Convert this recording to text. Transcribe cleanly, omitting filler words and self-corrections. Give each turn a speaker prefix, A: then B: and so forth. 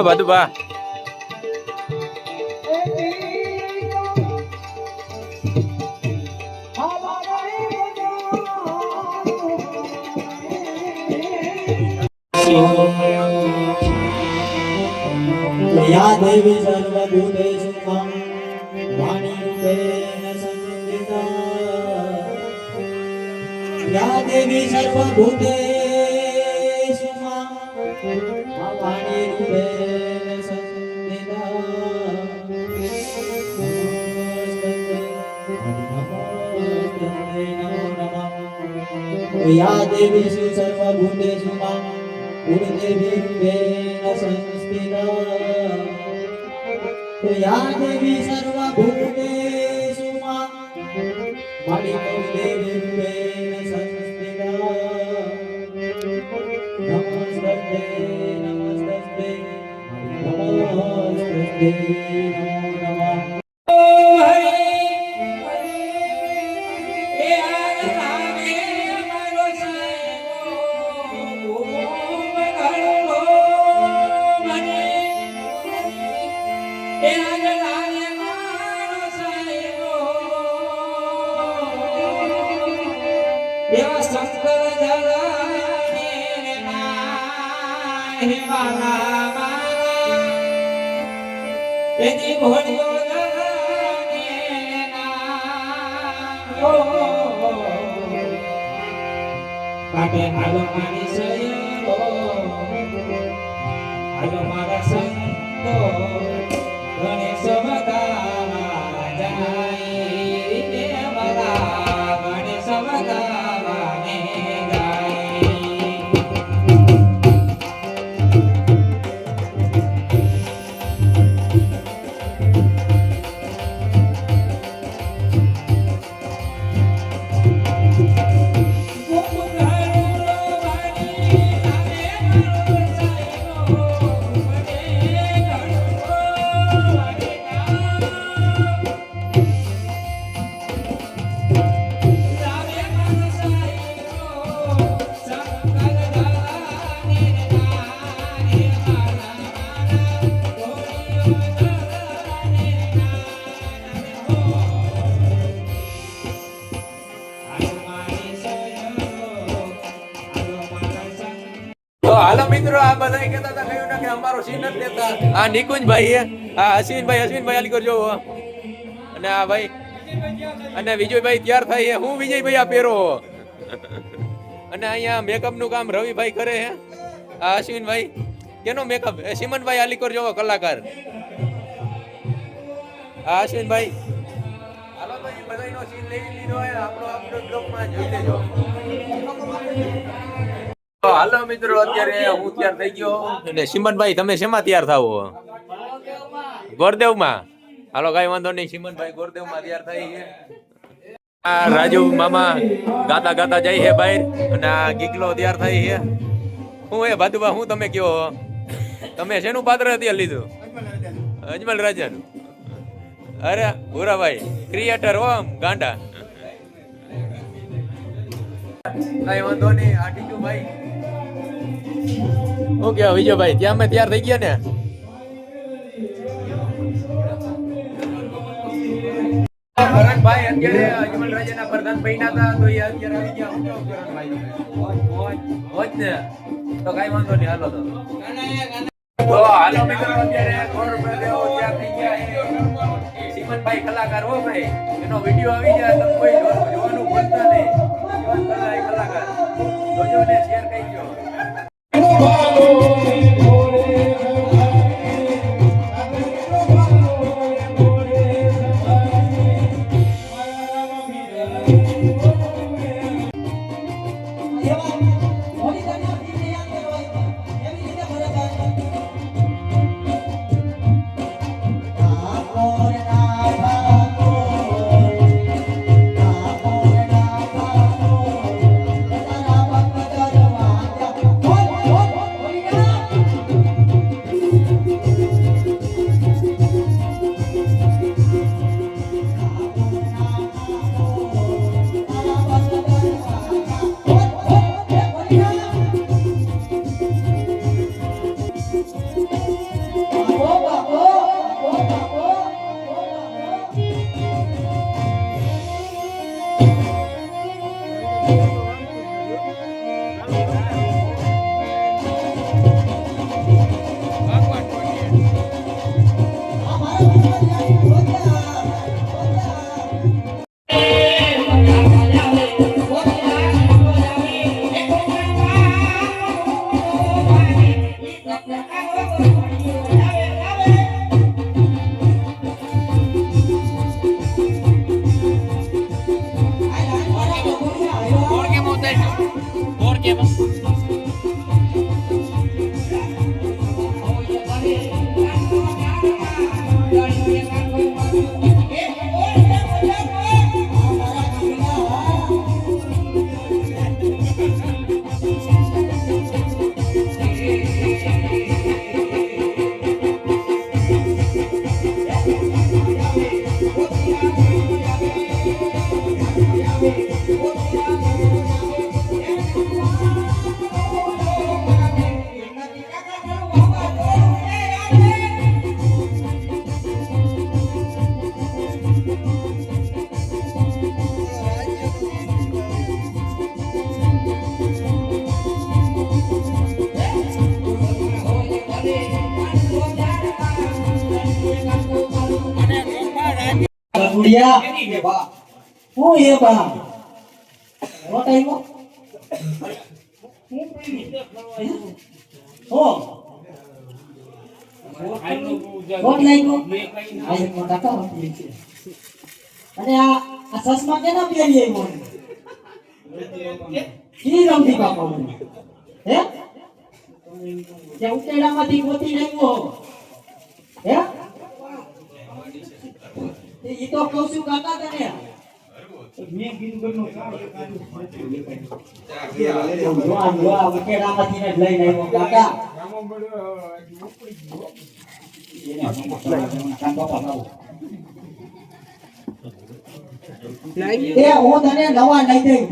A: બધું બા
B: या देवी सर्वभूतेषु त्वं वाणीरूपेण संस्थिता या देवी सर्वभूतेषु वाणीरूपेण संस्थिता या देवी सर्वभूतेषु गुरुदेवी रूपेण संस्थिता तो या देवी सर्वभूतेषु मणिदेवी रूपेण संस्थिता नमस्ते नमस्ते नमस्ते नमो नमः Pakai halo manis saya, halo manis santo, Ganesh mata jai, mata Ganesh mata
A: હાલો મિત્રો આ બધા કહેતા હતા કયું ના કે અમારો સીન નથી લેતા આ નિકુંજભાઈ આ અશ્વિનભાઈ આલી કરજો અને આ ભાઈ અને વિજયભાઈ તૈયાર થાય હું વિજયભાઈ આ પહેરો અને અહીંયા મેકઅપ નું કામ રવિભાઈ કરે હે આ અશ્વિનભાઈ કેનો મેકઅપ સિમનભાઈ આલી કરજો કલાકાર આ અશ્વિનભાઈ હાલો ભાઈ બધાનો સીન લઈ લીધો હોય આપણો બ્લોગમાં જોઈ લેજો હાલો મિત્રો અત્યારે હું તૈયાર થઈ ગયો અને સિમનભાઈ તમે શેમાં તૈયાર થાવો ગોરદેવમાં હાલો કઈ વાંધો નહીં સિમનભાઈ ગોરદેવમાં તૈયાર થઈ છે આ રાજુ મામા ગાતા ગાતા જાય છે બહાર અને આ ગીગલો તૈયાર થઈ છે હું એ ભાદુબા હું તમે કયો તમે શેનું પાત્ર અત્યારે લીધું અજમલ રાજાનું અરે ભૂરાભાઈ ક્રિએટર હો આમ ગાંડા કઈ વાંધો નહીં આ ટીચુભાઈ ઓકે વિજયભાઈ ત્યાં અમે તૈયાર થઈ ગયા ને કરણભાઈ અત્યારે અજમલ રાજાના પ્રધાન બન્યા હતા તો એ અત્યારે આવી ગયા હું કેવું કરણભાઈ હોત ને તો કઈ વાંધો નહીં હાલો તો હાલો મિત્રો અત્યારે ગોરદેવ તૈયાર થઈ ગયા સિમનભાઈ કલાકાર હો ભાઈ એનો વિડીયો આવી જાય તો કોઈ જોવાનું ભૂલતા નહીં કલાકાર જોજો ને શેર કરજો
B: Oh ગુડિયા હું એ બા રોટાઈમાં હો રોટ લાઈનો આઈ મોટા કા છે અને આ સસમા કેના પહેરી આવ્યો કી રમતી બાપા હે કે ઉકેડામાંથી ગોતી લાવ્યો હે ઈ તો કહું છું કાકા તને મેં કીધું કરનો જોવા ઉકેડામાંથી ને લઈને આવ્યો કાકા એ હું તને નવા લઈ દઉં